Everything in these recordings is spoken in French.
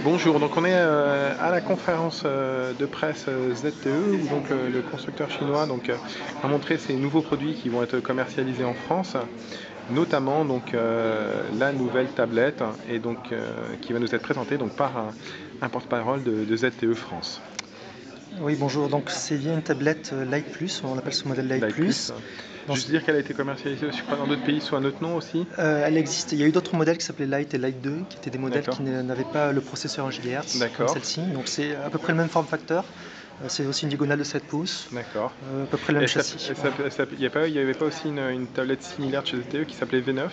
Bonjour, donc on est à la conférence de presse ZTE où donc le constructeur chinois a montré ses nouveaux produits qui vont être commercialisés en France, notamment donc la nouvelle tablette et donc qui va nous être présentée donc par un porte-parole de ZTE France. Oui, bonjour. Donc, c'est bien une tablette Lite Plus, on appelle ce modèle Lite Lite Plus. Plus. Juste dire qu'elle a été commercialisée, je crois, dans d'autres pays sous un autre nom aussi. Elle existe. Il y a eu d'autres modèles qui s'appelaient Lite et Lite 2, qui étaient des modèles D'accord. qui n'avaient pas le processeur en GHz comme D'accord. celle-ci. Donc, c'est à peu près le même form factor. C'est aussi une diagonale de 7 pouces. D'accord. À peu près le même châssis. Il n'y avait pas aussi une tablette similaire de chez ZTE qui s'appelait V9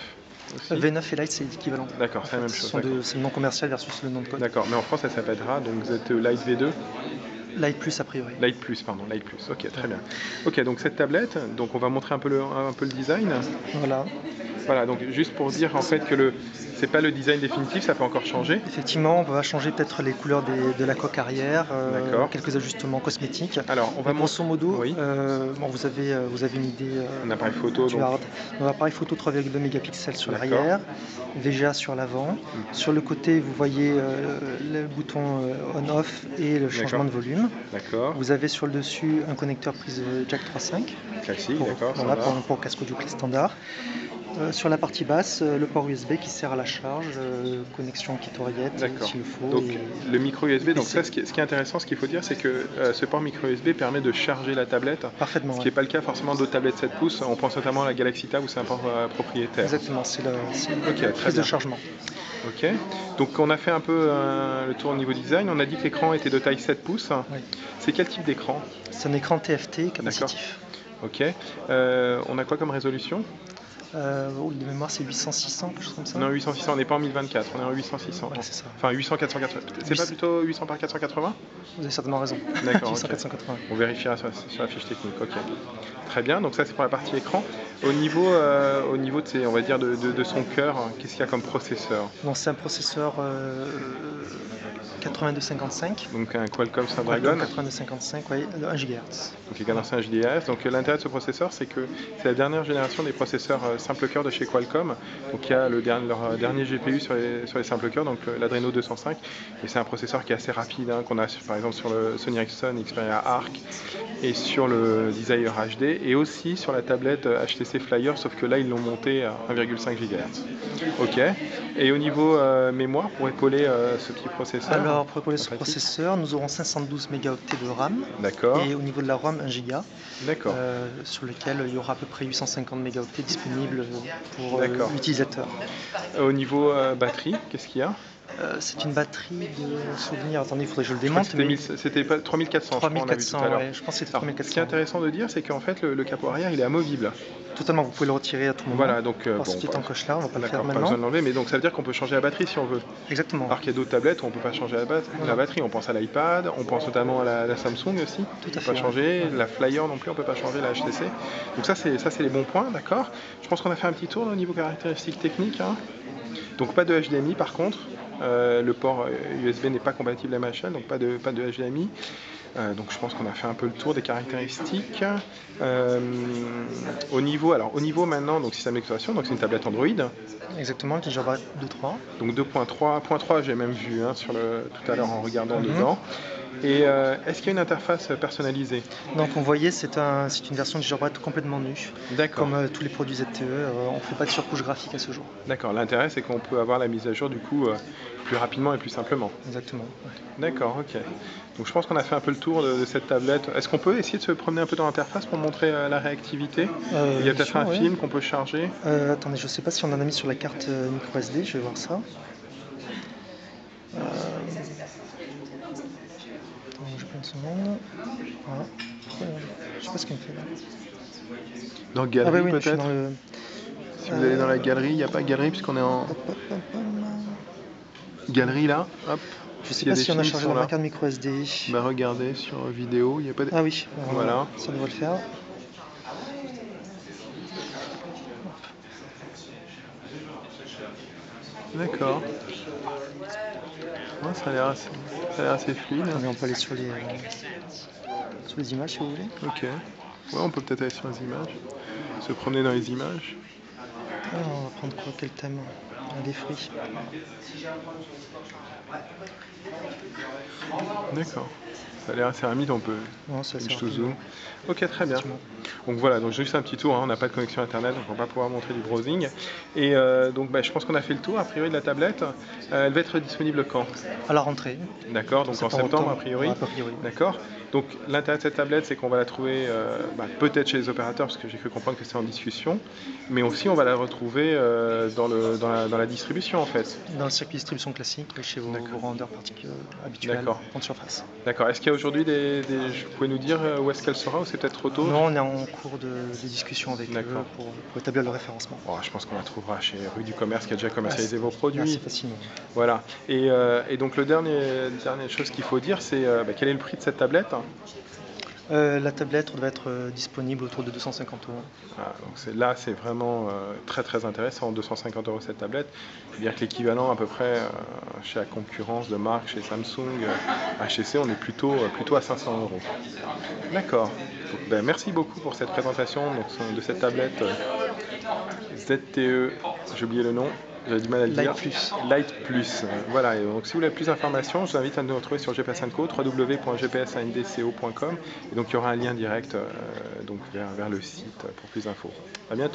aussi? V9 et Lite, c'est équivalent. D'accord, c'est la même chose. C'est le nom commercial versus le nom de code. D'accord, mais en France, elle s'appellera donc ZTE Lite V2. Lite Plus a priori. Lite Plus, pardon, Lite Plus. Ok, très bien. Ok, donc cette tablette, donc on va montrer un peu le design. Voilà. Voilà, donc juste pour dire en fait que c'est pas le design définitif, ça peut encore changer. Effectivement, on va changer peut-être les couleurs de la coque arrière, quelques ajustements cosmétiques. Alors, on va grosso modo, oui. Bon, vous avez une idée un appareil photo, du hard. Un appareil photo 3,2 mégapixels sur l'arrière, VGA sur l'avant. Sur le côté, vous voyez le bouton on-off et le changement de volume. Vous avez sur le dessus un connecteur prise jack 3.5. Classique, voilà, pour casque audio standard. Sur la partie basse, le port USB qui sert à la charge, connexion kit oreillette s'il le faut. Donc le micro USB, donc ça, ce qui est intéressant, ce qu'il faut dire, c'est que ce port micro USB permet de charger la tablette. Parfaitement. Ce qui n'est pas le cas forcément d'autres tablettes 7 pouces. On pense notamment à la Galaxy Tab où c'est un port propriétaire. Exactement, c'est la prise de chargement. Ok, donc on a fait un peu le tour au niveau design. On a dit que l'écran était de taille 7 pouces. Oui. C'est quel type d'écran? C'est un écran TFT capacitif. Ok, on a quoi comme résolution? De mémoire, c'est 800-600, quelque chose comme ça. Non, 800-600, on n'est pas en 1024, on est en 800-600. Ouais, c'est ça. Enfin, 800-480. C'est pas plutôt 800 par 480? Vous avez certainement raison. D'accord. 800 480. On vérifiera sur la fiche technique. Ok. Très bien. Donc ça, c'est pour la partie écran. Au niveau de, on va dire, de son cœur, qu'est-ce qu'il y a comme processeur? Donc c'est un processeur 8255. Donc un Qualcomm Snapdragon. 8255, oui, 1 GHz. Donc égal à 1 GHz. Donc l'intérêt de ce processeur, c'est que c'est la dernière génération des processeurs simple cœur de chez Qualcomm. Donc il y a leur dernier GPU sur les simples cœurs, donc l'Adreno 205. Et c'est un processeur qui est assez rapide, qu'on a par exemple sur le Sony Ericsson Xperia Arc et sur le Desire HD et aussi sur la tablette HTC Flyer, sauf que là ils l'ont monté à 1,5 GHz. Ok. Et au niveau mémoire, pour épauler ce petit processeur? Alors, pour épauler ce processeur, nous aurons 512 mégaoctets de RAM. D'accord. Et au niveau de la ROM, 1 Go. D'accord. Sur lequel il y aura à peu près 850 mégaoctets disponibles pour l'utilisateur. Au niveau batterie, qu'est-ce qu'il y a? C'est une batterie de souvenir. Attendez, il faudrait que je le démonte. C'était pas 3400, 3400, je pense que c'était 3400. Ce qui est intéressant de dire, c'est qu'en fait, le capot arrière, il est amovible. Totalement, vous pouvez le retirer à tout moment. Voilà, donc ce qui est en coche là, on va pas le faire maintenant. Pas besoin de l'enlever, mais donc ça veut dire qu'on peut changer la batterie si on veut. Exactement. Alors qu'il y a d'autres tablettes où on peut pas changer la batterie. On pense à l'iPad, on pense notamment à la Samsung aussi. Tout à fait. On peut pas changer la Flyer non plus, on peut pas changer la HTC. Donc ça c'est les bons points, d'accord. Je pense qu'on a fait un petit tour au niveau caractéristiques techniques. Donc pas de HDMI par contre. Le port USB n'est pas compatible MHL, donc pas de HDMI. Donc je pense qu'on a fait un peu le tour des caractéristiques. Au niveau maintenant, donc système d'exploitation, donc c'est une tablette Android. Exactement, qui Java 2.3. Donc 2.3, j'ai même vu tout à l'heure en regardant dedans. Et est-ce qu'il y a une interface personnalisée? Donc vous voyez, c'est une version de Jailbreak complètement nue. D'accord. Comme tous les produits ZTE, on ne fait pas de surcouche graphique à ce jour. D'accord, l'intérêt c'est qu'on peut avoir la mise à jour du coup plus rapidement et plus simplement. Exactement. Ouais. D'accord, ok. Donc je pense qu'on a fait un peu le tour de cette tablette. Est-ce qu'on peut essayer de se promener un peu dans l'interface pour montrer la réactivité? Il y a peut-être un film qu'on peut charger. Attendez, je ne sais pas si on en a mis sur la carte micro SD, je vais voir ça. Je prends une seconde. Voilà. Je sais pas ce qu'il me fait là. Dans galerie peut-être Si vous allez dans la galerie, il n'y a pas galerie puisqu'on est en... Galerie là, hop. Je sais pas si on a chargé dans la carte micro SD. Bah regardez sur vidéo, il n'y a pas de... Ah oui, voilà. Ça devrait le faire. D'accord. Ouais, ça a l'air assez fluide. Attendez, on peut aller sur les images si vous voulez. Ok. Ouais, on peut peut-être aller sur les images. Se promener dans les images. Alors, on va prendre quoi? Quel thème? Des fruits. D'accord. Ça a l'air assez rapide, on peut. Non, ça Je te zoome. Ok, très bien. Donc voilà, donc juste un petit tour, hein, on n'a pas de connexion internet, donc on va pas pouvoir montrer du browsing. Et donc je pense qu'on a fait le tour a priori de la tablette. Elle va être disponible quand? À la rentrée. D'accord, donc en septembre a priori. Ouais, a priori. D'accord. Donc l'intérêt de cette tablette, c'est qu'on va la trouver peut-être chez les opérateurs, parce que j'ai cru comprendre que c'est en discussion, mais aussi on va la retrouver dans la distribution en fait. Dans le circuit distribution classique, chez vos vendeurs habituels, en surface. D'accord. Est-ce qu'il y a aujourd'hui vous pouvez nous dire où est-ce qu'elle sera, ou c'est peut-être trop tôt? Non, on est en cours de discussion avec eux pour établir le référencement. Oh, je pense qu'on la trouvera chez Rue du Commerce qui a déjà commercialisé vos produits. Assez facilement. Voilà. Et donc dernière chose qu'il faut dire, c'est quel est le prix de cette tablette? La tablette doit être disponible autour de 250 €. Ah, donc là, c'est vraiment très très intéressant. 250 € cette tablette. C'est-à-dire que l'équivalent à peu près chez la concurrence de marque, chez Samsung, HTC, on est plutôt à 500 €. D'accord. Merci beaucoup pour cette présentation de cette tablette ZTE, j'ai oublié le nom. J'avais du mal à le dire. Light Plus. Voilà, et donc si vous voulez plus d'informations, je vous invite à nous retrouver sur GPS & Co, www.gpsandco.com. Et donc il y aura un lien direct vers le site pour plus d'infos. À bientôt.